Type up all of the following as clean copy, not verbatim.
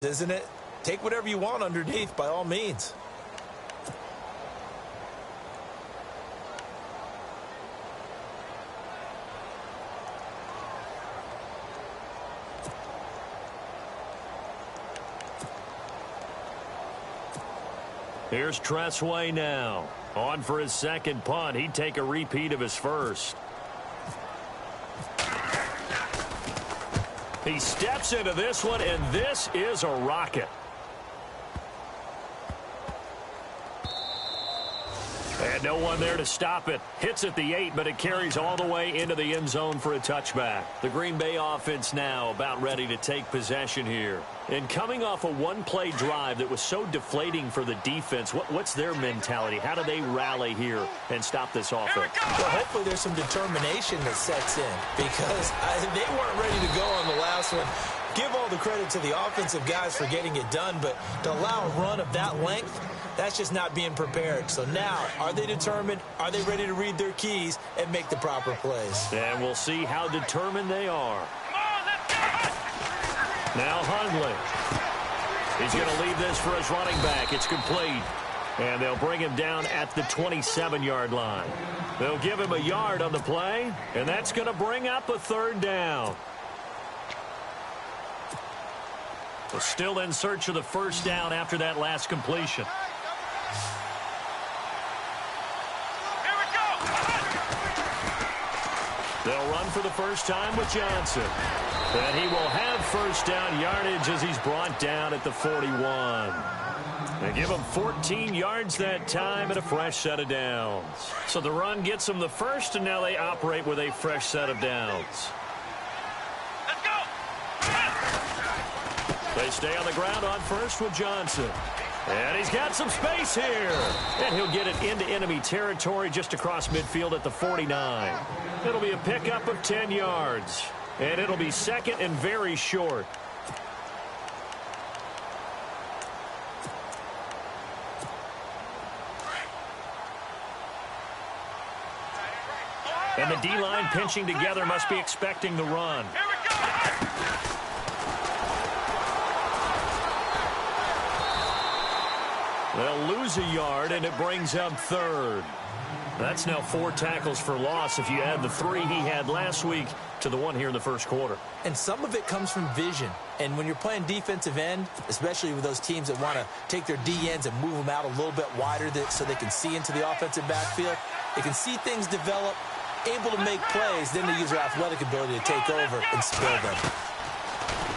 isn't it? Take whatever you want underneath, by all means. Here's Tressway now. On for his second punt. He'd take a repeat of his first. He steps into this one, and this is a rocket. And no one there to stop it. Hits at the 8, but it carries all the way into the end zone for a touchback. The Green Bay offense now about ready to take possession here. And coming off a one-play drive that was so deflating for the defense, what's their mentality? How do they rally here and stop this offense? Well, hopefully there's some determination that sets in because they weren't ready to go on the last one. Give all the credit to the offensive guys for getting it done, but to allow a run of that length, that's just not being prepared. So now, are they determined? Are they ready to read their keys and make the proper plays? And we'll see how determined they are. Now Hundley. He's going to leave this for his running back. It's complete. And they'll bring him down at the 27-yard line. They'll give him a yard on the play, and that's going to bring up a third down. We're still in search of the first down after that last completion. Here we go. They'll run for the first time with Johnson. And he will have first down yardage as he's brought down at the 41. They give him 14 yards that time and a fresh set of downs. So the run gets them the first, and now they operate with a fresh set of downs. Let's go. They stay on the ground on first with Johnson. And he's got some space here. And he'll get it into enemy territory just across midfield at the 49. It'll be a pickup of 10 yards. And it'll be second and very short. And the D-line pinching together must be expecting the run. Here we go. They'll lose a yard, and it brings up third. That's now 4 tackles for loss if you add the 3 he had last week to the 1 here in the first quarter. And some of it comes from vision. And when you're playing defensive end, especially with those teams that want to take their D-ends and move them out a little bit wider so they can see into the offensive backfield, they can see things develop, able to make plays, then they use their athletic ability to take over and spill them.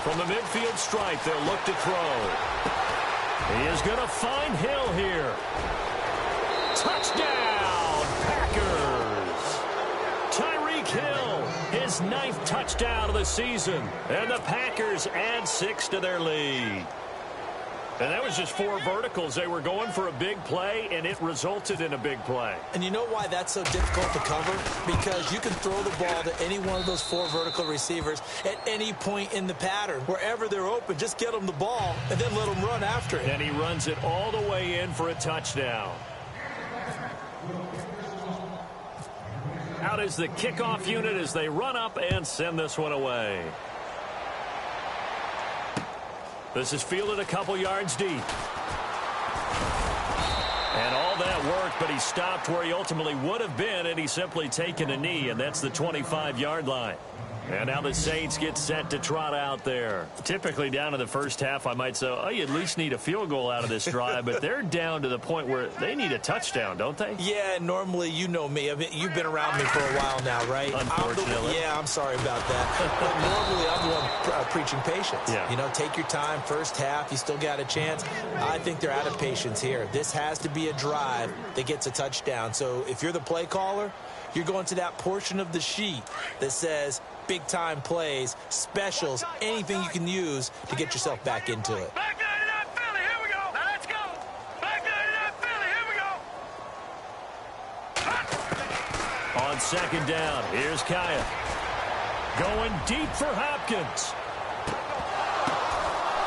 From the midfield stripe, they'll look to throw. He is going to find Hill here. Touchdown, Packers! Tyreek Hill, his 9th touchdown of the season. And the Packers add 6 to their lead. And that was just 4 verticals. They were going for a big play, and it resulted in a big play. And you know why that's so difficult to cover? Because you can throw the ball to any one of those 4 vertical receivers at any point in the pattern. Wherever they're open, just get them the ball and then let them run after it. And he runs it all the way in for a touchdown. Out is the kickoff unit as they run up and send this one away. This is fielded a couple yards deep. And all that worked, but he stopped where he ultimately would have been, and he's simply taken a knee, and that's the 25-yard line. And now the Saints get set to trot out there. Typically down in the first half, I might say, oh, you at least need a field goal out of this drive, but they're down to the point where they need a touchdown, don't they? Yeah, normally, you know me. I mean, you've been around me for a while now, right? Unfortunately. I'm sorry about that. But normally, I'm the one preaching patience. Yeah. You know, take your time. First half, you still got a chance. I think they're out of patience here. This has to be a drive that gets a touchdown. So if you're the play caller, you're going to that portion of the sheet that says big-time plays, specials, anything you can use to get yourself back into it. Back 99 Philly, here we go. Now let's go. Back 99 Philly, here we go. On second down, here's Kaya. Going deep for Hopkins.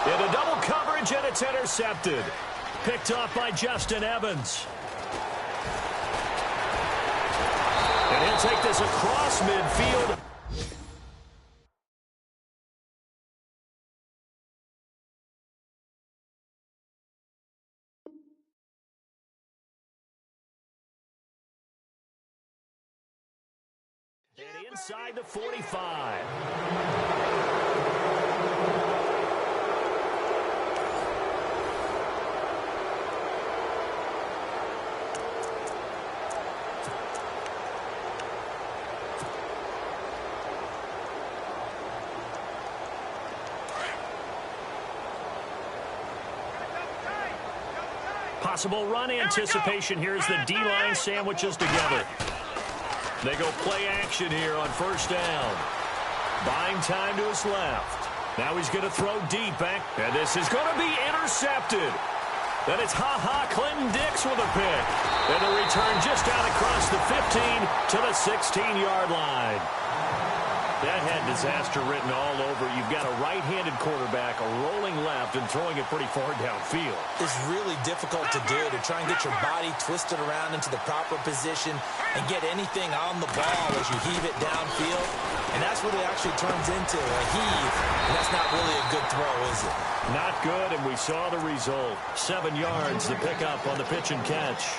Into double coverage, and it's intercepted. Picked off by Justin Evans. And he'll take this across midfield. And inside the 45. Possible run anticipation here as the D-line sandwiches together. They go play action here on first down. Buying time to his left. Now he's going to throw deep back, and this is going to be intercepted. Then it's Clinton Dix with a pick. And the return just out across the 15 to the 16-yard line. That had disaster written all over. You've got a right-handed quarterback, a rolling left, and throwing it pretty far downfield. It's really difficult to do, to try and get your body twisted around into the proper position and get anything on the ball as you heave it downfield. And that's what it actually turns into, a heave. And that's not really a good throw, is it? Not good, and we saw the result. 7 yards, the pickup on the pitch and catch.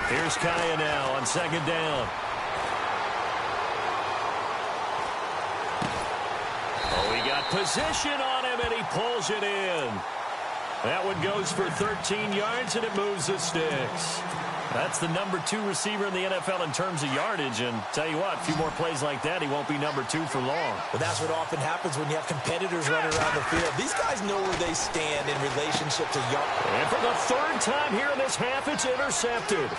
Here's Kaya now on second down. Oh, he got position on him, and he pulls it in. That one goes for 13 yards, and it moves the sticks. That's the number 2 receiver in the NFL in terms of yardage. And tell you what, a few more plays like that, he won't be number 2 for long. Well, that's what often happens when you have competitors running around the field. These guys know where they stand in relationship to yards. And for the 3rd time here in this half, it's intercepted.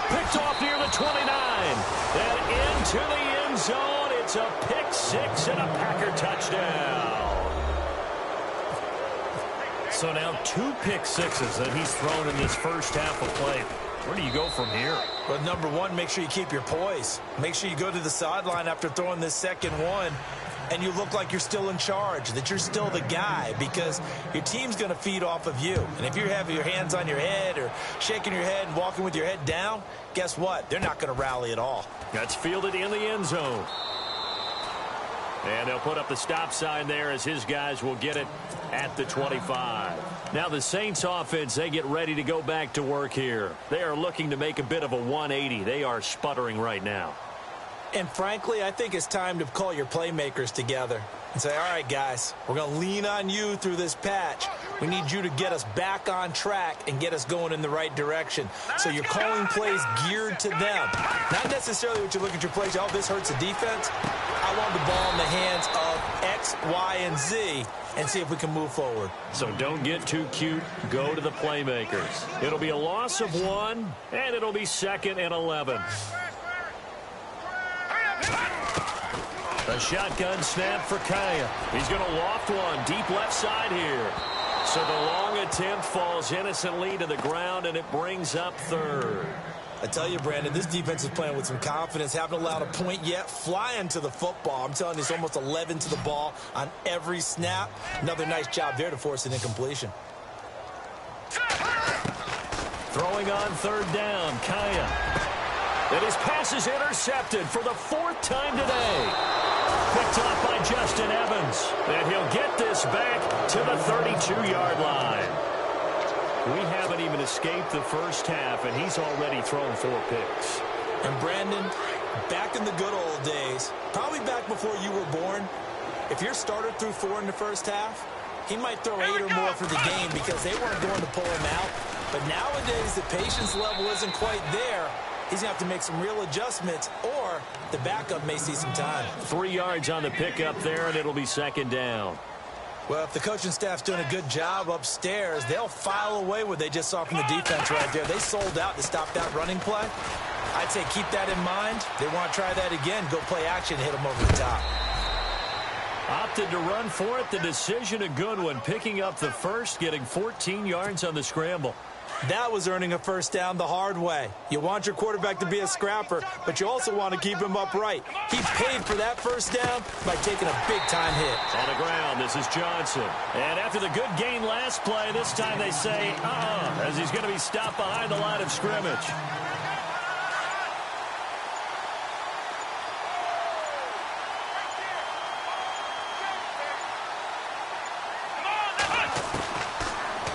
Picked off near the 29. And into the end zone. It's a pick 6 and a Packer touchdown. So now 2 pick sixes that he's thrown in this first half of play. Where do you go from here? Well, number 1, make sure you keep your poise. Make sure you go to the sideline after throwing this second one, and you look like you're still in charge, that you're still the guy, because your team's going to feed off of you. And if you're having your hands on your head or shaking your head and walking with your head down, guess what? They're not going to rally at all. That's fielded in the end zone. And they'll put up the stop sign there as his guys will get it at the 25. Now the Saints offense, they get ready to go back to work here. They are looking to make a bit of a 180. They are sputtering right now. And frankly, I think it's time to call your playmakers together and say, all right, guys, we're going to lean on you through this patch. We need you to get us back on track and get us going in the right direction. So you're calling plays geared to them. Not necessarily what you look at your plays, oh, this hurts the defense. I want the ball in the hands of X, Y, and Z and see if we can move forward. So don't get too cute. Go to the playmakers. It'll be a loss of 1, and it'll be 2nd and 11. A shotgun snap for Kaya. He's going to loft one deep left side here. So the long attempt falls innocently to the ground, and it brings up 3rd. I tell you, Brandon, this defense is playing with some confidence. Haven't allowed a point yet. Flying to the football. I'm telling you, it's almost 11 to the ball on every snap. Another nice job there to force an incompletion. Throwing on 3rd down, Kaya. And his pass is intercepted for the 4th time today. Picked off by Justin Evans. And he'll get this back to the 32-yard line. We haven't even escaped the first half, and he's already thrown 4 picks. And Brandon, back in the good old days, probably back before you were born, if your starter threw 4 in the first half, he might throw 8 or more for the game because they weren't going to pull him out. But nowadays, the patience level isn't quite there. He's going to have to make some real adjustments, or the backup may see some time. 3 yards on the pickup there, and it'll be 2nd down. Well, if the coaching staff's doing a good job upstairs, they'll file away what they just saw from the defense right there. They sold out to stop that running play. I'd say keep that in mind. They want to try that again. Go play action, hit them over the top. Opted to run for it. The decision a good one. Picking up the first, getting 14 yards on the scramble. That was earning a first down the hard way. You want your quarterback to be a scrapper, but you also want to keep him upright. He paid for that first down by taking a big-time hit. On the ground, this is Johnson. And after the good gain last play, this time they say, as he's going to be stopped behind the line of scrimmage.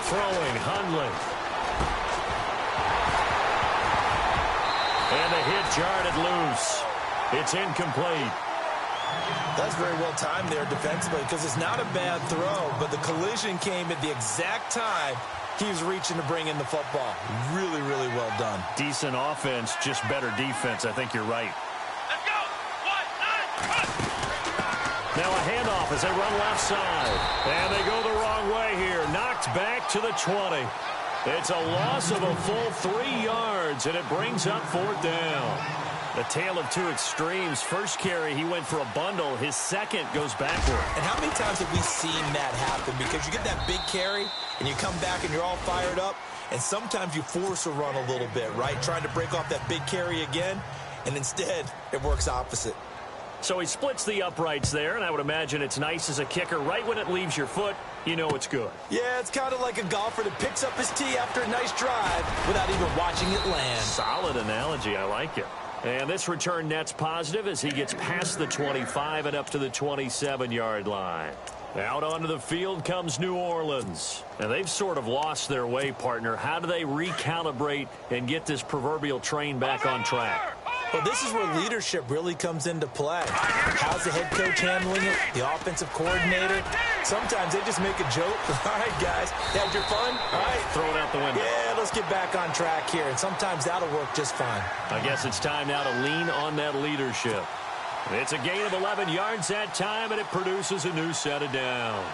throwing, Hundley. And the hit jarred loose. It's incomplete. That's very well timed there defensively because it's not a bad throw, but the collision came at the exact time he was reaching to bring in the football. Really, really well done. Decent offense, just better defense. I think you're right. Let's go. 1, 9, 1. Now a handoff as they run left side. And they go the wrong way here. Knocked back to the 20. It's a loss of a full 3 yards, and it brings up 4th down. The tale of two extremes. First carry, he went for a bundle. His second goes backward. And how many times have we seen that happen? Because you get that big carry, and you come back and you're all fired up, and sometimes you force a run a little bit, right? Trying to break off that big carry again, and instead it works opposite. So he splits the uprights there, and I would imagine it's nice as a kicker. Right when it leaves your foot, you know it's good. Yeah, it's kind of like a golfer that picks up his tee after a nice drive without even watching it land. Solid analogy. I like it. And this return net's positive as he gets past the 25 and up to the 27-yard line. Out onto the field comes New Orleans. And they've sort of lost their way, partner. How do they recalibrate and get this proverbial train back on track? Well, this is where leadership really comes into play. How's the head coach handling it? The offensive coordinator? Sometimes they just make a joke. All right, guys, had your fun? All right. Throw it out the window. Yeah, let's get back on track here. And sometimes that'll work just fine. I guess it's time now to lean on that leadership. It's a gain of 11 yards that time, and it produces a new set of downs.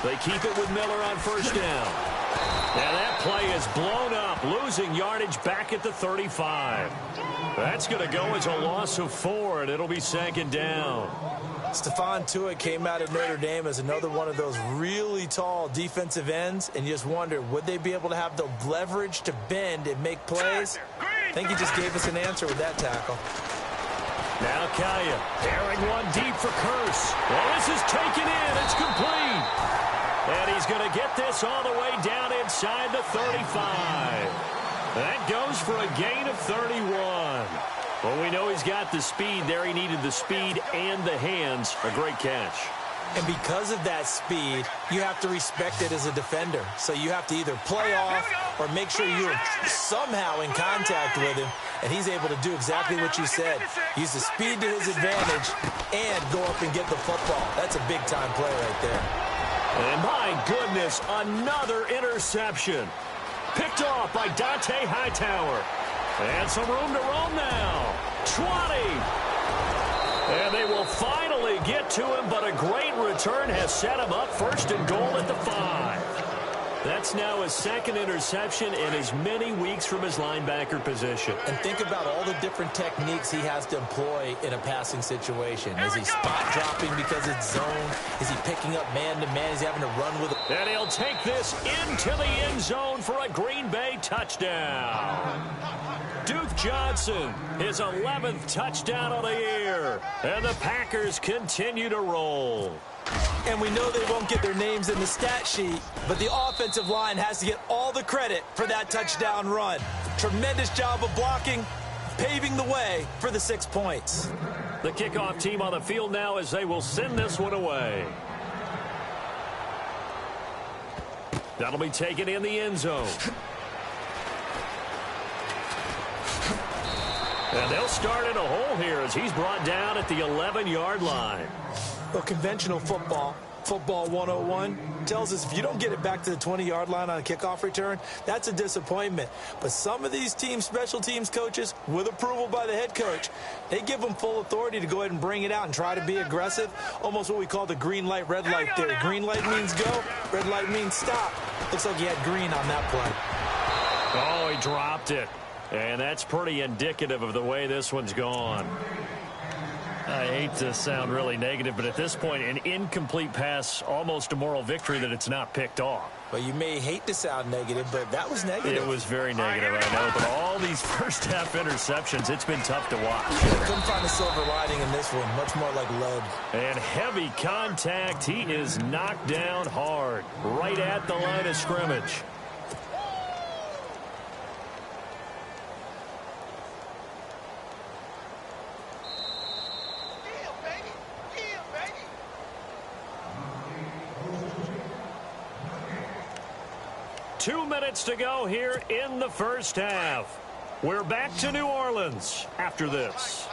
They keep it with Miller on first down. And that play is blown up, losing yardage back at the 35. That's going to go as a loss of 4, and it'll be 2nd down. Stephon Tuitt came out of Notre Dame as another one of those really tall defensive ends, and you just wonder, would they be able to have the leverage to bend and make plays? I think he just gave us an answer with that tackle. Now Kaya, airing one deep for Curse. Well, this is taken in. It's complete. And he's going to get this all the way down inside the 35. That goes for a gain of 31. Well, we know he's got the speed there. He needed the speed and the hands. A great catch. And because of that speed, you have to respect it as a defender. So you have to either play off or make sure you're somehow in contact with him. And he's able to do exactly what you said. Use the speed to his advantage and go up and get the football. That's a big-time play right there. And my goodness, another interception. Picked off by Dante Hightower. And some room to roam now. 20. And they will finally get to him, but a great return has set him up 1st and goal at the 5. That's now his 2nd interception in as many weeks from his linebacker position. And think about all the different techniques he has to employ in a passing situation. Is he spot dropping because it's zone? Is he picking up man-to-man? Is he having to run with it? And he'll take this into the end zone for a Green Bay touchdown. Duke Johnson, his 11th touchdown of the year. And the Packers continue to roll. And we know they won't get their names in the stat sheet, but the offensive line has to get all the credit for that touchdown run. Tremendous job of blocking, paving the way for the 6 points. The kickoff team on the field now as they will send this one away. That'll be taken in the end zone. And they'll start in a hole here as he's brought down at the 11-yard line. Well, conventional football 101, tells us if you don't get it back to the 20-yard line on a kickoff return, that's a disappointment. But some of these teams, special teams coaches, with approval by the head coach, they give them full authority to go ahead and bring it out and try to be aggressive. Almost what we call the green light, red light theory. Green light means go, red light means stop. Looks like he had green on that play. Oh, he dropped it. And that's pretty indicative of the way this one's gone. I hate to sound really negative, but at this point, an incomplete pass, almost a moral victory that it's not picked off. Well, you may hate to sound negative, but that was negative. It was very negative, I know. But all these first-half interceptions, it's been tough to watch. Couldn't find a silver lining in this one. Much more like lead. And heavy contact. He is knocked down hard, right at the line of scrimmage. 2 minutes to go here in the first half. We're back to New Orleans after this.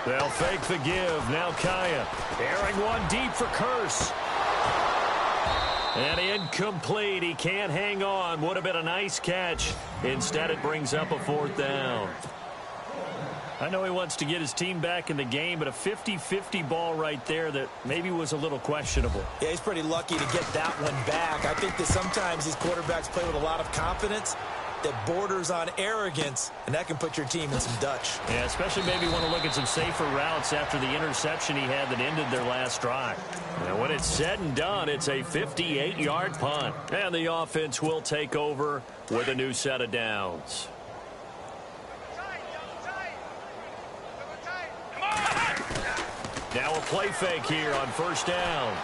They'll fake the give. Now Kaya. Airing one deep for Curse. And incomplete. He can't hang on. Would have been a nice catch. Instead, it brings up a 4th down. I know he wants to get his team back in the game, but a 50-50 ball right there that maybe was a little questionable. Yeah, he's pretty lucky to get that one back. I think that sometimes these quarterbacks play with a lot of confidence that borders on arrogance, and that can put your team in some Dutch. Yeah, especially maybe want to look at some safer routes after the interception he had that ended their last drive. And when it's said and done, it's a 58-yard punt. And the offense will take over with a new set of downs. Now a play fake here on 1st down.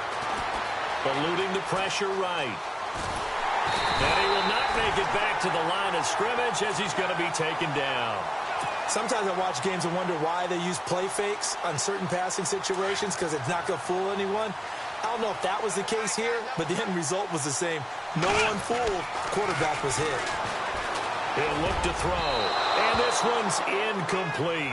Eluding the pressure right. And he will not make it back to the line of scrimmage as he's going to be taken down. Sometimes I watch games and wonder why they use play fakes on certain passing situations because it's not going to fool anyone. I don't know if that was the case here, but the end result was the same. No one fooled. Quarterback was hit. He'll look to throw. And this one's incomplete.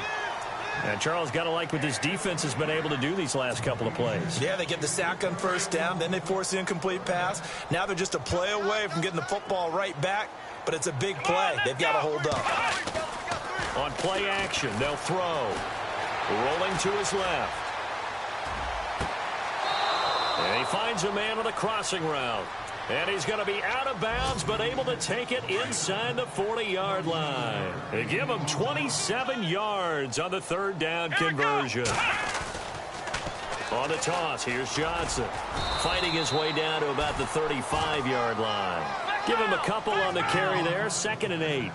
And Charles, got to like what this defense has been able to do these last couple of plays. Yeah, they get the sack on 1st down, then they force the incomplete pass. Now they're just a play away from getting the football right back, but it's a big play. They've got to hold up. On play action, they'll throw. Rolling to his left. And he finds a man on the crossing route. And he's going to be out of bounds, but able to take it inside the 40-yard line. They give him 27 yards on the 3rd down conversion. On the toss, here's Johnson. Fighting his way down to about the 35-yard line. Give him a couple on the carry there, 2nd and 8.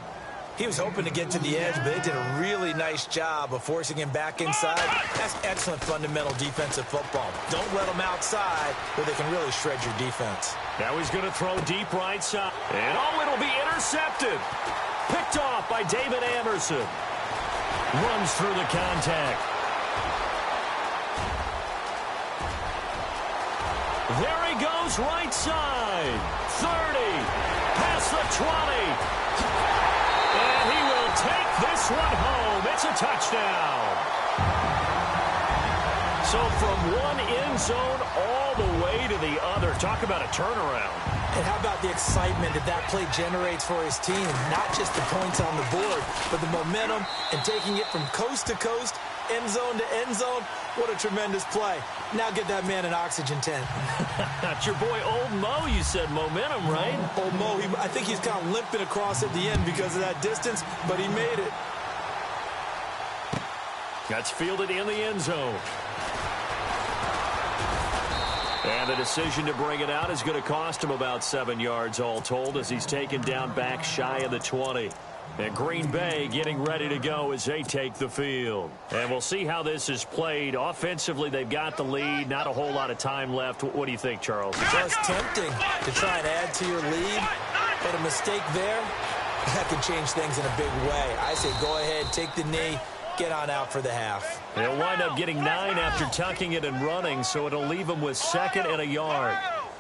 He was hoping to get to the edge, but they did a really nice job of forcing him back inside. That's excellent fundamental defensive football. Don't let them outside where they can really shred your defense. Now he's going to throw deep right side. And it'll be intercepted. Picked off by David Anderson. Runs through the contact. There he goes right side. 30. Past the 20. And he will take this one home. It's a touchdown. So from one end zone all the way to the other. Talk about a turnaround. And how about the excitement that play generates for his team? Not just the points on the board, but the momentum and taking it from coast to coast, end zone to end zone. What a tremendous play. Now get that man an oxygen tent. That's your boy Old Mo, you said. Momentum, right? Old Mo, I think he's kind of limping across at the end because of that distance, but he made it. That's fielded in the end zone. And the decision to bring it out is going to cost him about 7 yards all told as he's taken down back shy of the 20. And Green Bay getting ready to go as they take the field. And we'll see how this is played. Offensively, they've got the lead. Not a whole lot of time left. What do you think, Charles? Just tempting to try and add to your lead. But a mistake there, that can change things in a big way. I say go ahead, take the knee, get on out for the half. They'll wind up getting 9 after tucking it and running, so it'll leave them with 2nd and a yard.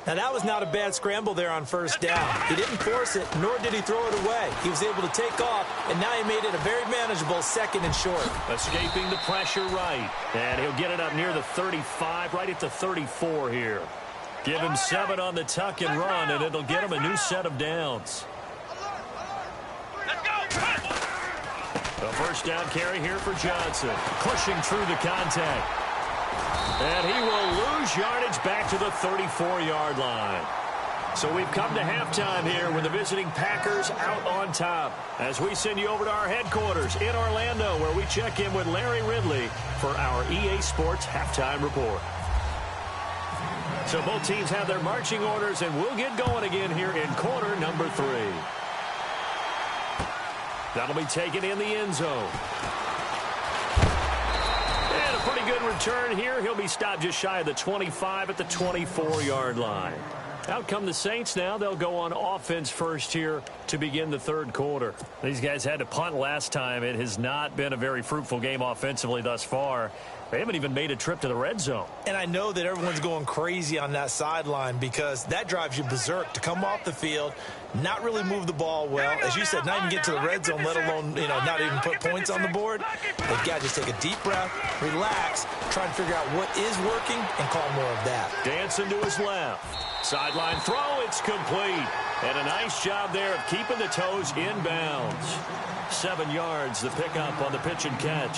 Now, that was not a bad scramble there on 1st down. He didn't force it, nor did he throw it away. He was able to take off, and now he made it a very manageable 2nd and short. Escaping the pressure right. And he'll get it up near the 35, right at the 34 here. Give him 7 on the tuck and run, and it'll get him a new set of downs. The 1st down carry here for Johnson. Pushing through the contact. And he will lose yardage back to the 34-yard line. So we've come to halftime here with the visiting Packers out on top. As we send you over to our headquarters in Orlando, where we check in with Larry Ridley for our EA Sports Halftime Report. So both teams have their marching orders, and we'll get going again here in quarter number 3. That'll be taken in the end zone. And a pretty good return here. He'll be stopped just shy of the 25 at the 24-yard line. Out come the Saints now. They'll go on offense first here to begin the 3rd quarter. These guys had to punt last time. It has not been a very fruitful game offensively thus far. They haven't even made a trip to the red zone. And I know that everyone's going crazy on that sideline because that drives you berserk to come off the field, not really move the ball well. As you said, not even get to the red zone, let alone, not even put points on the board. They've got to just take a deep breath, relax, try and figure out what is working, and call more of that. Dancing to his left. Sideline throw, it's complete. And a nice job there of keeping the toes inbounds. 7 yards, the pickup on the pitch and catch.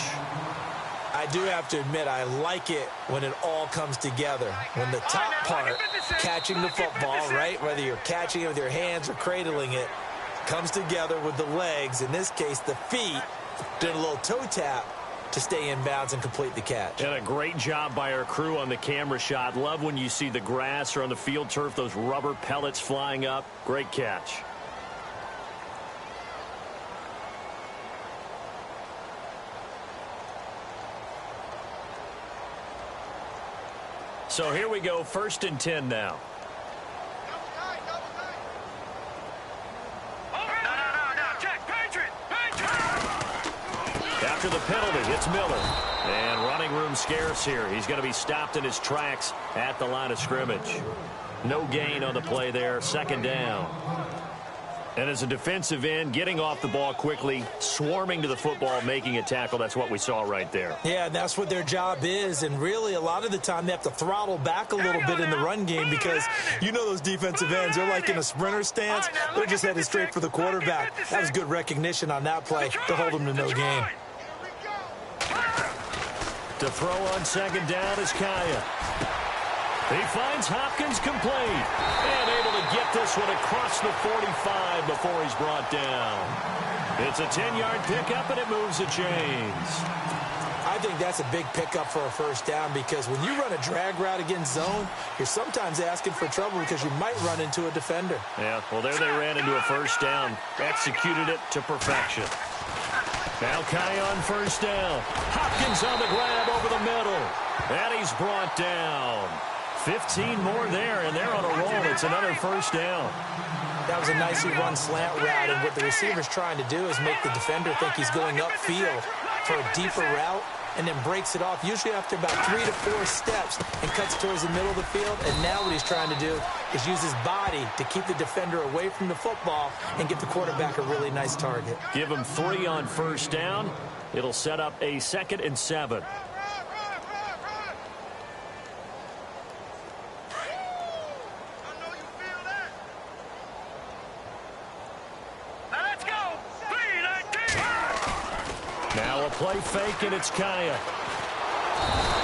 I do have to admit, I like it when it all comes together. When the top part, catching the football, right, whether you're catching it with your hands or cradling it, comes together with the legs, in this case the feet, doing a little toe tap to stay in bounds and complete the catch. And a great job by our crew on the camera shot. Love when you see the grass or on the field turf, those rubber pellets flying up. Great catch. So here we go, 1st and 10 now. After the penalty, it's Miller. And running room scarce here. He's going to be stopped in his tracks at the line of scrimmage. No gain on the play there, 2nd down. And as a defensive end, getting off the ball quickly, swarming to the football, making a tackle, that's what we saw right there. Yeah, and that's what their job is. And really, a lot of the time, they have to throttle back a little bit in the run game because those defensive ends, they're like in a sprinter stance. They're just headed straight for the quarterback. That was good recognition on that play to hold them to no gain. To throw on 2nd down is Kaya. He finds Hopkins complete and able to get this one across the 45 before he's brought down. It's a 10-yard pickup, and it moves the chains. I think that's a big pickup for a 1st down because when you run a drag route against zone, you're sometimes asking for trouble because you might run into a defender. Yeah, well, there they ran into a 1st down. Executed it to perfection. Now Kai on 1st down. Hopkins on the grab over the middle. And he's brought down. 15 more there, and they're on a roll. It's another 1st down. That was a nicely run slant route, and what the receiver's trying to do is make the defender think he's going upfield for a deeper route and then breaks it off, usually after about 3 to 4 steps, and cuts towards the middle of the field. And now what he's trying to do is use his body to keep the defender away from the football and get the quarterback a really nice target. Give him 3 on 1st down. It'll set up a 2nd and 7. Now a play fake, and it's Kaya.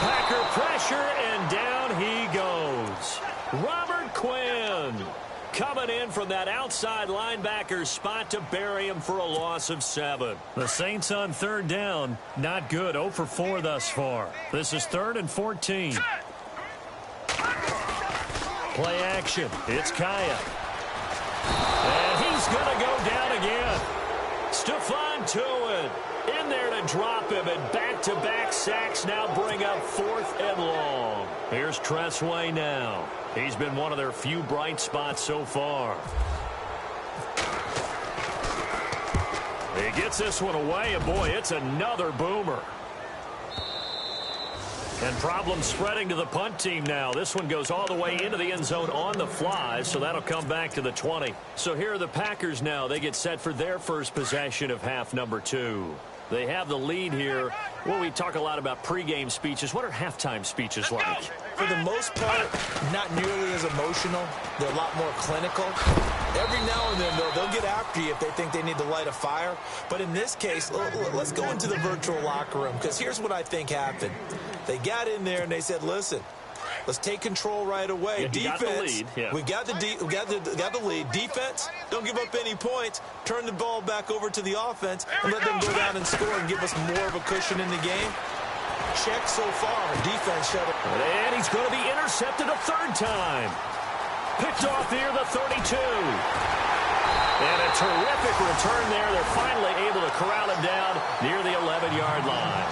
Packer pressure, and down he goes. Robert Quinn coming in from that outside linebacker spot to bury him for a loss of 7. The Saints on 3rd down. Not good. 0 for 4 thus far. This is 3rd and 14. Play action. It's Kaya. And he's going to go down again. Stephon Tuitt in there to drop him, and back-to-back sacks now bring up 4th and long. Here's Tressway now. He's been one of their few bright spots so far. He gets this one away, and boy, it's another boomer. And problems spreading to the punt team now. This one goes all the way into the end zone on the fly, so that'll come back to the 20. So here are the Packers now. They get set for their first possession of half number 2. They have the lead here. Well, we talk a lot about pregame speeches. What are halftime speeches like? For the most part, not nearly as emotional. They're a lot more clinical. Every now and then, though, they'll get after you if they think they need to light a fire. But in this case, let's go into the virtual locker room, because here's what I think happened. They got in there and they said, listen, let's take control right away. Yeah, defense, got the lead. Yeah. we got the lead. Defense, don't give up any points. Turn the ball back over to the offense and let them go down and score and give us more of a cushion in the game. Check so far. Defense shut it. And he's going to be intercepted a 3rd time. Picked off near the 32. And a terrific return there. They're finally able to corral him down near the 11-yard line.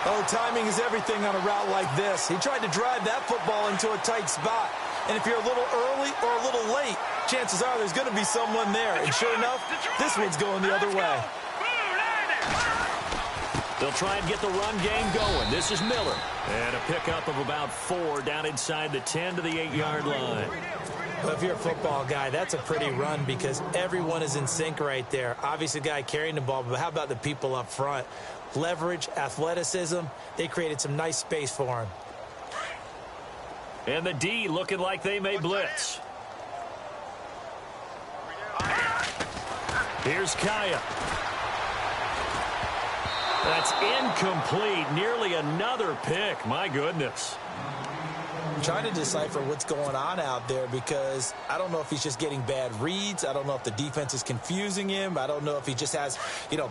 Oh, timing is everything on a route like this. He tried to drive that football into a tight spot. And if you're a little early or a little late, chances are there's going to be someone there. And sure enough, this one's going the other way. They'll try and get the run game going. This is Miller. And a pickup of about 4 down inside the 10 to the 8-yard line. Well, if you're a football guy, that's a pretty run because everyone is in sync right there. Obviously, the guy carrying the ball, but how about the people up front? Leverage, athleticism, they created some nice space for him. And the D looking like they may blitz. Here's Kaya. That's incomplete. Nearly another pick. My goodness. I'm trying to decipher what's going on out there because I don't know if he's just getting bad reads. I don't know if the defense is confusing him. I don't know if he just has,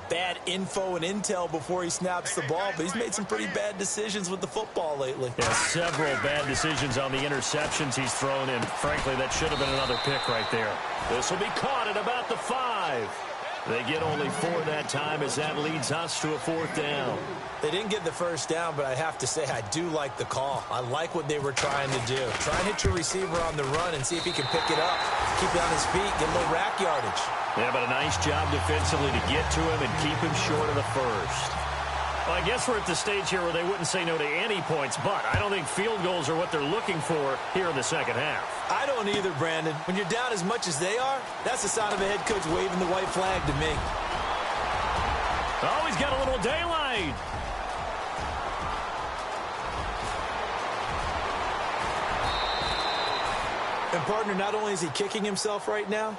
bad info and intel before he snaps the ball. But he's made some pretty bad decisions with the football lately. Yeah, several bad decisions on the interceptions he's thrown, and frankly, that should have been another pick right there. This will be caught at about the 5. They get only 4 that time as that leads us to a 4th down. They didn't get the first down, but I have to say I do like the call. I like what they were trying to do. Try and hit your receiver on the run and see if he can pick it up. Keep it on his feet, get a little rack yardage. Yeah, but a nice job defensively to get to him and keep him short of the first. Well, I guess we're at the stage here where they wouldn't say no to any points, but I don't think field goals are what they're looking for here in the second half. I don't either, Brandon. When you're down as much as they are, that's the sign of a head coach waving the white flag to me. Oh, he's got a little daylight. And, partner, not only is he kicking himself right now,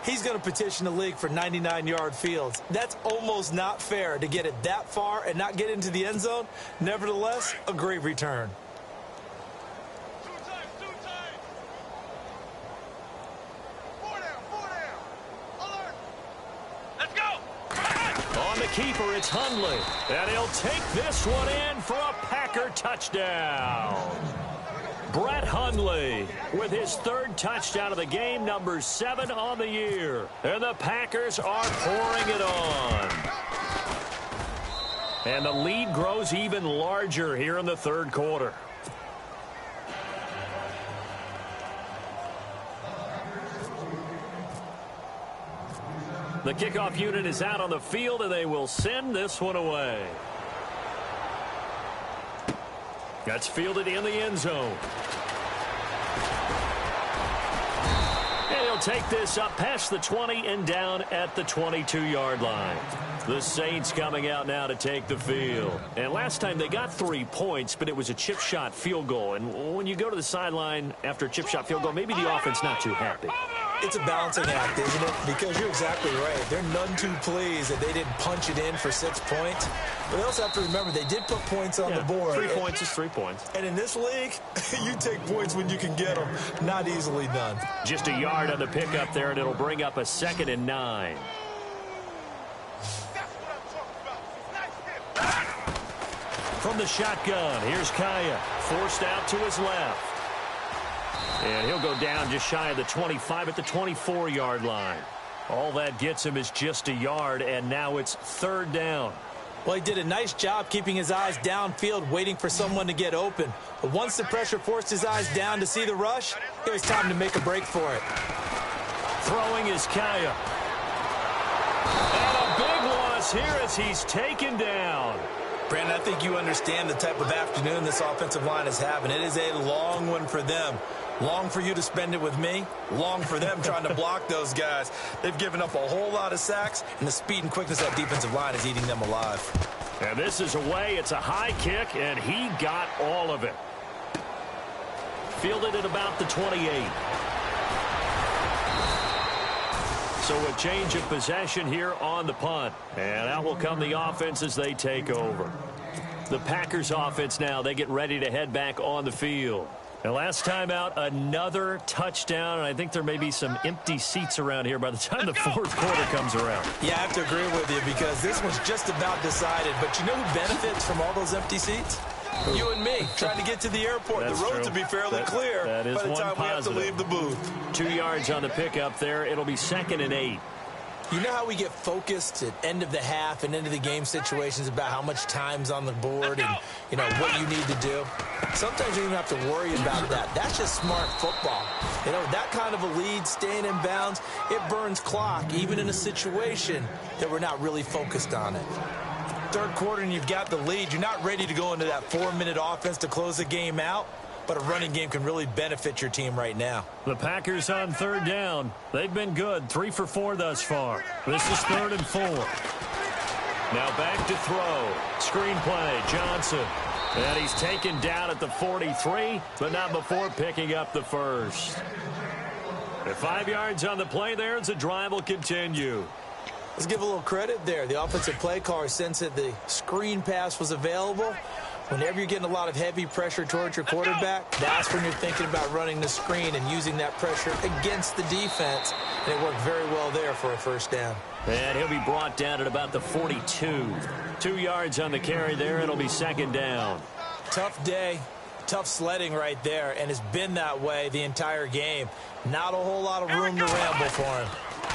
he's going to petition the league for 99-yard fields. That's almost not fair to get it that far and not get into the end zone. Nevertheless, a great return. Two times. 4 down. Alert. Let's go. On the keeper, it's Hundley. And he'll take this one in for a Packer touchdown. Brett Hundley with his 3rd touchdown of the game, number 7 on the year. And the Packers are pouring it on. And the lead grows even larger here in the 3rd quarter. The kickoff unit is out on the field, and they will send this one away. That's fielded in the end zone. And he'll take this up past the 20 and down at the 22-yard line. The Saints coming out now to take the field. And last time they got 3 points, but it was a chip shot field goal. And when you go to the sideline after a chip shot field goal, maybe the offense not too happy. It's a balancing act, isn't it? Because you're exactly right. They're none too pleased that they didn't punch it in for 6 points. But they also have to remember they did put points on the board. 3 points is 3 points. And in this league, you take points when you can get them. Not easily done. Just a yard on the pickup there, and it'll bring up a 2nd and 9. From the shotgun, here's Kaya. Forced out to his left. And he'll go down just shy of the 25 at the 24-yard line. All that gets him is just a yard, and now it's 3rd down. Well, he did a nice job keeping his eyes downfield, waiting for someone to get open. But once the pressure forced his eyes down to see the rush, it was time to make a break for it. Throwing is Kaya. And a big loss here as he's taken down. Brandon, I think you understand the type of afternoon this offensive line is having. It is a long one for them. Long for you to spend it with me. Long for them trying to block those guys. They've given up a whole lot of sacks, and the speed and quickness of that defensive line is eating them alive. And this is away. It's a high kick, and he got all of it. Fielded at about the 28. So a change of possession here on the punt. And out will come the offense as they take over. The Packers offense now, they get ready to head back on the field. And last time out, another touchdown, and I think there may be some empty seats around here by the time the 4th quarter comes around. Yeah, I have to agree with you because this one's just about decided. But you know who benefits from all those empty seats? You and me, trying to get to the airport. That's the roads true. will be fairly clear that is by the time one we have to leave the booth. 2 yards on the pickup there. It'll be 2nd and 8. You know how we get focused at end of the half and end of the game situations about how much time's on the board and, what you need to do? Sometimes you don't even have to worry about that. That's just smart football. That kind of a lead, staying in bounds, it burns clock, even in a situation that we're not really focused on it. Third quarter and you've got the lead. You're not ready to go into that 4-minute offense to close the game out, but a running game can really benefit your team right now. The Packers on third down. They've been good, 3 for 4 thus far. This is 3rd and 4. Now back to throw. Screen play, Johnson. And he's taken down at the 43, but not before picking up the first. At 5 yards on the play there as the drive will continue. Let's give a little credit there. The offensive play caller sensed that the screen pass was available. Whenever you're getting a lot of heavy pressure towards your quarterback, that's when you're thinking about running the screen and using that pressure against the defense. And it worked very well there for a first down. And he'll be brought down at about the 42. 2 yards on the carry there. It'll be 2nd down. Tough day. Tough sledding right there, and it's been that way the entire game. Not a whole lot of room to ramble for him.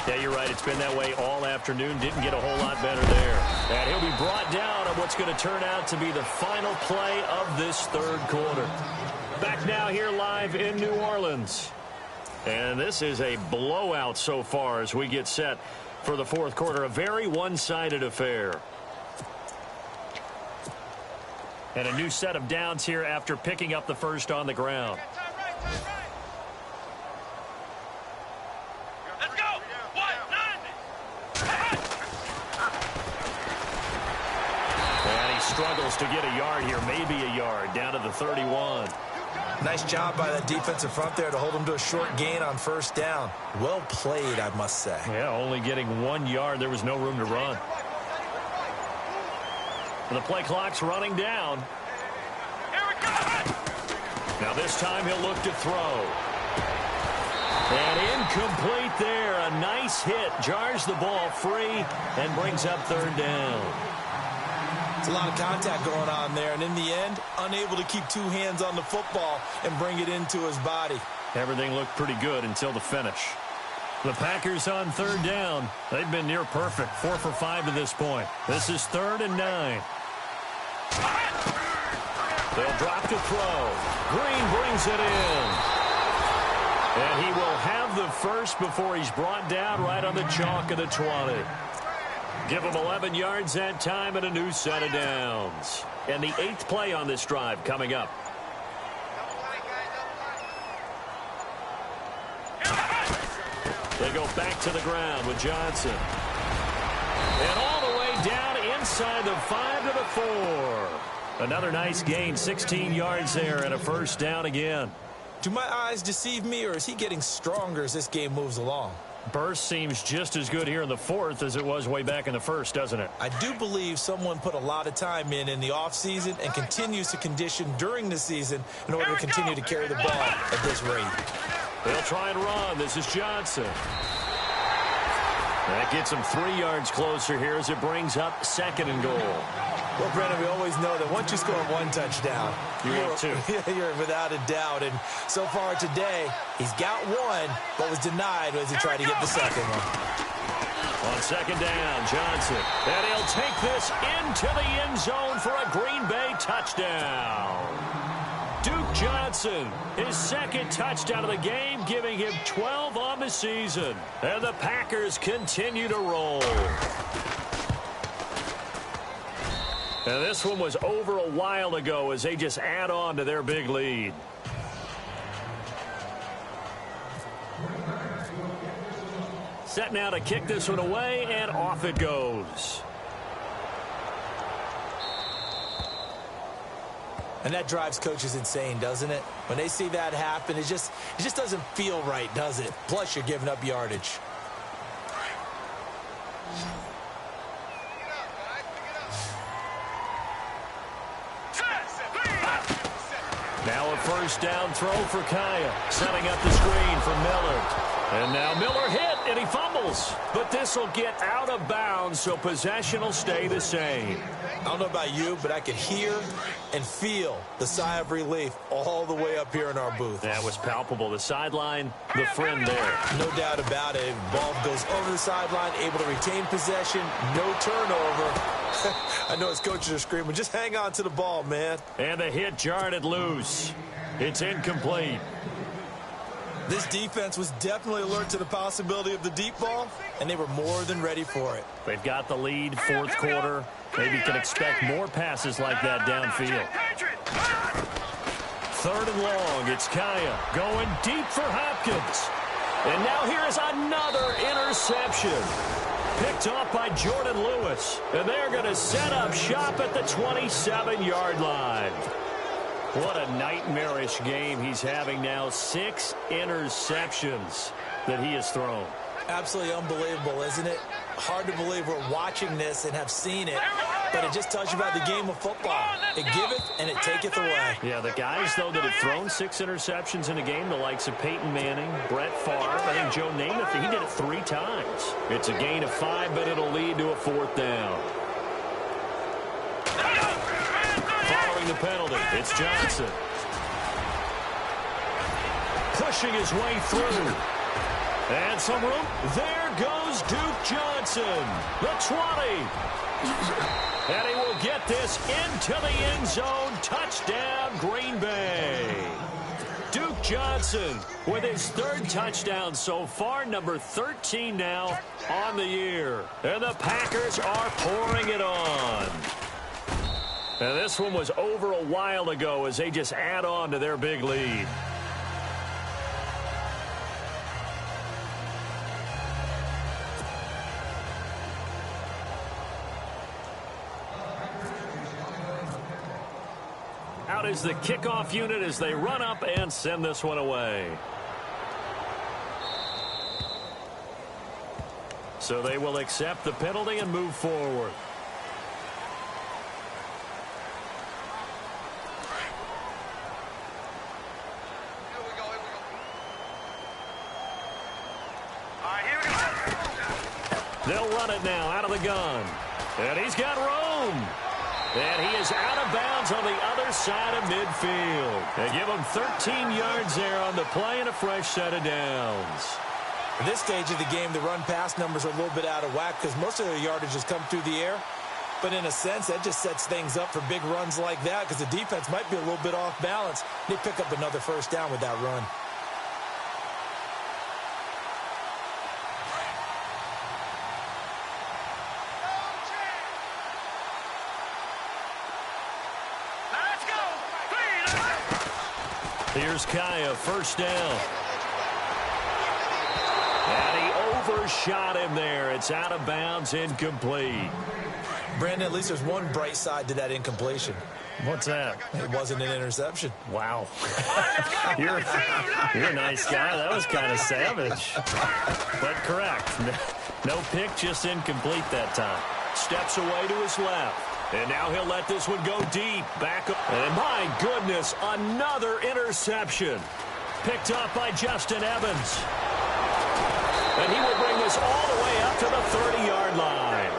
Yeah, you're right. It's been that way all afternoon. Didn't get a whole lot better there. And he'll be brought down on what's going to turn out to be the final play of this third quarter. Back now here live in New Orleans. And this is a blowout so far as we get set for the fourth quarter. A very one-sided affair. And a new set of downs here after picking up the first on the ground. Let's go. 190. And he struggles to get a yard here, maybe a yard, down to the 31. Nice job by that defensive front there to hold him to a short gain on first down. Well played, I must say. Yeah, only getting 1 yard. There was no room to run. The play clock's running down. Here we go. Now this time he'll look to throw. And incomplete there. A nice hit. Jars the ball free and brings up 3rd down. It's a lot of contact going on there, and in the end, unable to keep 2 hands on the football and bring it into his body. Everything looked pretty good until the finish. The Packers on 3rd down. They've been near perfect. 4 for 5 to this point. This is 3rd and 9. They'll drop to throw. Green brings it in. And he will have the first before he's brought down right on the chalk of the 20. Give him 11 yards that time and a new set of downs. And the 8th play on this drive coming up. They go back to the ground with Johnson. And all the way down inside the 5 to the 4. Another nice gain, 16 yards there and a first down again. Do my eyes deceive me, or is he getting stronger as this game moves along? Burst seems just as good here in the 4th as it was way back in the 1st, doesn't it? I do believe someone put a lot of time in the offseason and continues to condition during the season in order to continue to carry the ball at this rate. They'll try and run. This is Johnson. That gets him 3 yards closer here as it brings up 2nd and goal. Well, Brennan, we always know that once you score 1 touchdown, you're without a doubt. And so far today, he's got 1, but was denied as he tried to get the second one. On 2nd down, Johnson. And he'll take this into the end zone for a Green Bay touchdown. Duke Johnson, his 2nd touchdown of the game, giving him 12 on the season. And the Packers continue to roll. And this one was over a while ago as they just add on to their big lead. Set now to kick this one away, and off it goes. And that drives coaches insane, doesn't it? When they see that happen, it just doesn't feel right, does it? Plus, you're giving up yardage. Now a first down throw for Kaya. Setting up the screen for Miller. And now Miller hit, and he fumbles. But this will get out of bounds, so possession will stay the same. I don't know about you, but I could hear and feel the sigh of relief all the way up here in our booth. That was palpable. The sideline, the friend there. No doubt about it. Ball goes over the sideline, able to retain possession, no turnover. I know his coaches are screaming, just hang on to the ball, man. And the hit jarred it loose. It's incomplete. This defense was definitely alert to the possibility of the deep ball, and they were more than ready for it. They've got the lead, fourth quarter. Maybe can expect more passes like that downfield. Third and long. It's Kaya going deep for Hopkins. And now here is another interception. Picked off by Jordan Lewis. And they're going to set up shop at the 27-yard line. What a nightmarish game he's having now. 6 interceptions that he has thrown. Absolutely unbelievable, isn't it? Hard to believe we're watching this and have seen it, but it just tells you about the game of football. It giveth and it taketh away. Yeah, the guys, though, that have thrown 6 interceptions in a game, the likes of Peyton Manning, Brett Favre, I think Joe Namath, he did it 3 times. It's a gain of 5, but it'll lead to a 4th down. Following the penalty, it's Johnson. Pushing his way through. And some room. There goes Duke Johnson. The 20. And he will get this into the end zone. Touchdown, Green Bay. Duke Johnson with his 3rd touchdown so far, number 13 now on the year. And the Packers are pouring it on. And this one was over a while ago as they just add on to their big lead. Out is the kickoff unit as they run up and send this one away. So they will accept the penalty and move forward. They'll run it now out of the gun. And he's got room. And he is out of bounds on the other side of midfield. They give him 13 yards there on the play and a fresh set of downs. At this stage of the game, the run-pass numbers are a little bit out of whack because most of their yardage has come through the air. But in a sense, that just sets things up for big runs like that because the defense might be a little bit off balance. They pick up another first down with that run. Here's Kaya, first down. And he overshot him there. It's out of bounds, incomplete. Brandon, at least there's one bright side to that incompletion. What's that? It wasn't an interception. Wow. You're a nice guy. That was kind of savage. But correct. No pick, just incomplete that time. Steps away to his left. And now he'll let this one go deep. Back up. And my goodness, another interception. Picked up by Justin Evans. And he will bring this all the way up to the 30-yard line.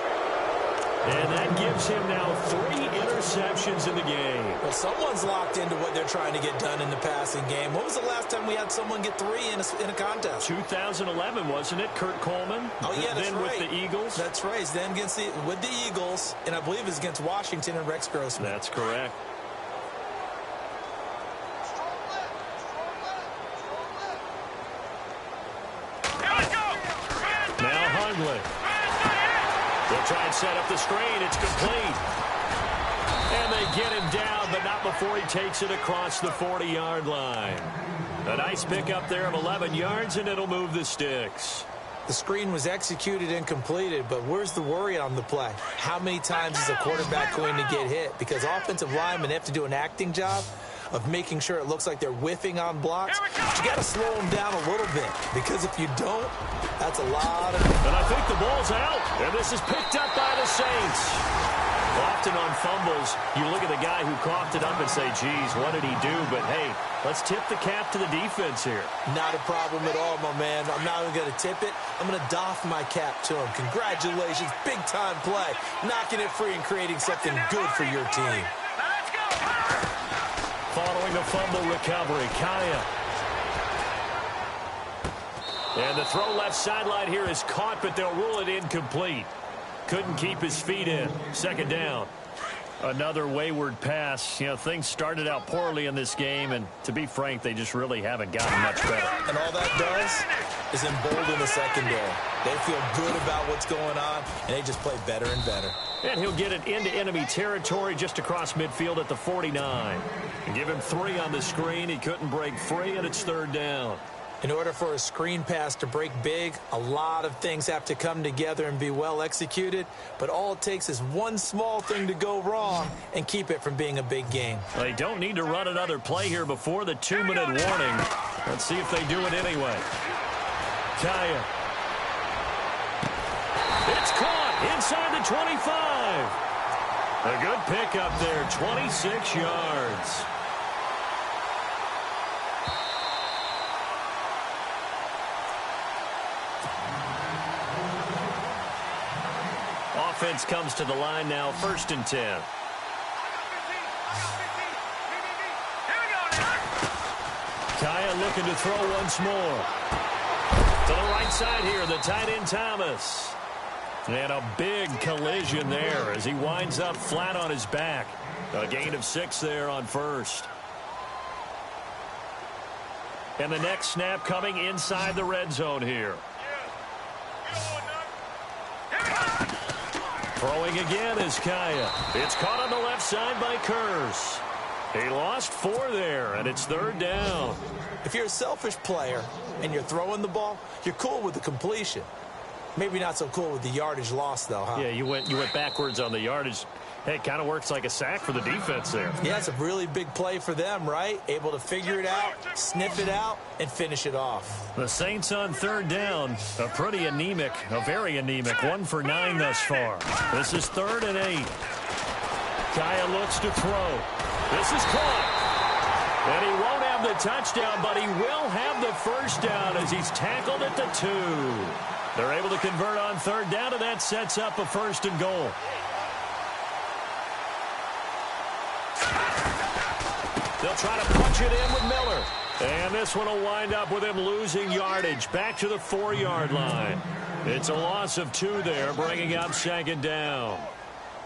And that gives him now 3 interceptions in the game. Well, someone's locked into what they're trying to get done in the passing game. When was the last time we had someone get 3 in a contest? 2011, wasn't it? Kurt Coleman? Oh, yeah, that's then right. with the Eagles? That's right. Then with the Eagles, and I believe it's against Washington and Rex Grossman. That's correct. Now Hundley. They'll try and set up the screen. It's complete. And they get him down, but not before he takes it across the 40-yard line. A nice pickup there of 11 yards, and it'll move the sticks. The screen was executed and completed, but where's the worry on the play? How many times is a quarterback going to get hit? Because offensive linemen have to do an acting job of making sure it looks like they're whiffing on blocks. But you got to slow them down a little bit, because if you don't, that's a lot of... And I think the ball's out, and this is picked up by the Saints. Often on fumbles, you look at the guy who coughed it up and say, geez, what did he do? But, hey, let's tip the cap to the defense here. Not a problem at all, my man. I'm not even going to tip it. I'm going to doff my cap to him. Congratulations. Big-time play. Knocking it free and creating something good for your team. Following the fumble recovery, Kaya. And the throw left sideline here is caught, but they'll rule it incomplete. Couldn't keep his feet in. Second down. Another wayward pass. You know, things started out poorly in this game, and to be frank, they just really haven't gotten much better. And all that does is embolden the secondary. They feel good about what's going on, and they just play better and better. And he'll get it into enemy territory just across midfield at the 49. And give him 3 on the screen. He couldn't break free, and it's 3rd down. In order for a screen pass to break big, a lot of things have to come together and be well executed. But all it takes is one small thing to go wrong and keep it from being a big game. They don't need to run another play here before the 2-minute warning. Let's see if they do it anyway. Kaya. It's caught inside the 25. A good pickup there, 26 yards. Offense comes to the line now, 1st and 10. Kaya looking to throw once more. To the right side here, the tight end Thomas. And a big collision there as he winds up flat on his back. A gain of 6 there on 1st. And the next snap coming inside the red zone here. Throwing again is Kaya. It's caught on the left side by Kurz. He lost 4 there, and it's 3rd down. If you're a selfish player and you're throwing the ball, you're cool with the completion. Maybe not so cool with the yardage loss, though, huh? Yeah, you went backwards on the yardage. Hey, it kind of works like a sack for the defense there. Yeah, it's a really big play for them, right? Able to figure it out, sniff it out, and finish it off. The Saints on 3rd down. A very anemic 1 for 9 thus far. This is 3rd and 8. Kaya looks to throw. This is caught. And he won't have the touchdown, but he will have the 1st down as he's tackled at the 2. They're able to convert on 3rd down, and that sets up a 1st and goal. They'll try to punch it in with Miller. And this one will wind up with him losing yardage back to the 4-yard line. It's a loss of 2 there, bringing up 2nd down.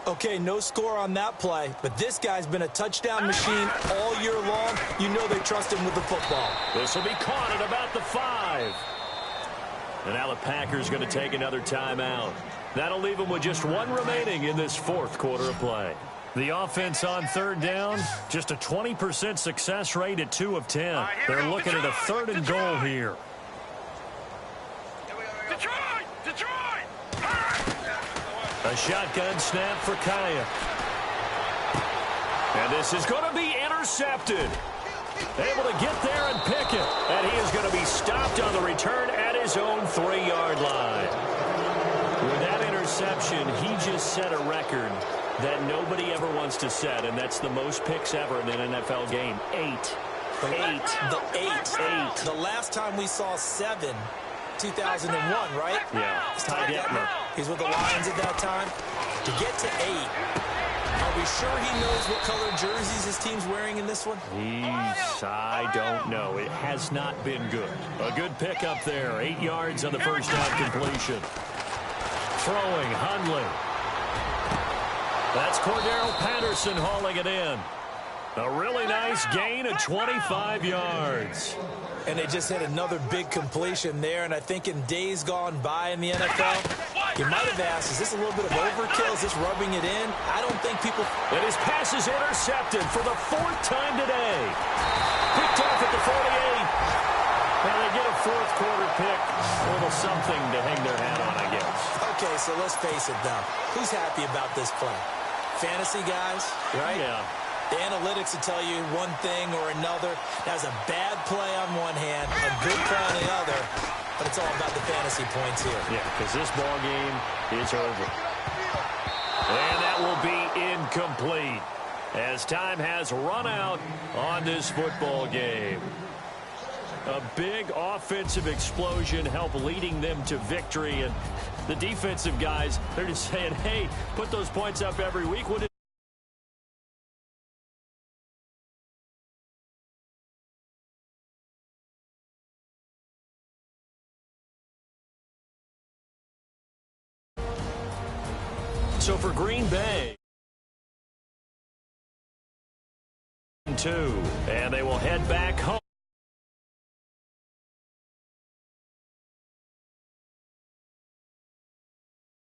Okay, no score on that play, but this guy's been a touchdown machine all year long. You know they trust him with the football. This will be caught at about the 5. And now the Packers going to take another timeout. That'll leave them with just 1 remaining in this 4th quarter of play. The offense on 3rd down, just a 20% success rate at 2 of 10. They're looking at a 3rd and goal here. Detroit! A shotgun snap for Kaya. And this is going to be intercepted. Able to get there and pick it. And he is going to be stopped on the return at his own 3-yard line. With that interception, he just set a record that nobody ever wants to set, and that's the most picks ever in an NFL game. 8. The last time we saw 7, 2001, right? Yeah. Ty Detmer. He's with the Lions at that time. To get to 8, are we sure he knows what color jerseys his team's wearing in this one? I don't know. It has not been good. A good pickup there. 8 yards on the 1st down completion. Throwing, Hundley. That's Cordero Patterson hauling it in. A really nice gain of 25 yards. And they just hit another big completion there. And I think in days gone by in the NFL, you might have asked, is this a little bit of overkill? Is this rubbing it in? I don't think people... And his pass is intercepted for the 4th time today. Picked off at the 48. Now they get a 4th quarter pick. A little something to hang their hat on, I guess. Okay, so let's face it, though. Who's happy about this play? Fantasy guys, right? Yeah. The analytics will tell you one thing or another. That was a bad play on one hand, a good play on the other, but it's all about the fantasy points here. Yeah, because this ball game is over. And that will be incomplete as time has run out on this football game. A big offensive explosion helped leading them to victory, and the defensive guys, they're just saying, hey, put those points up every week. So for Green Bay, 2. And they will head back home.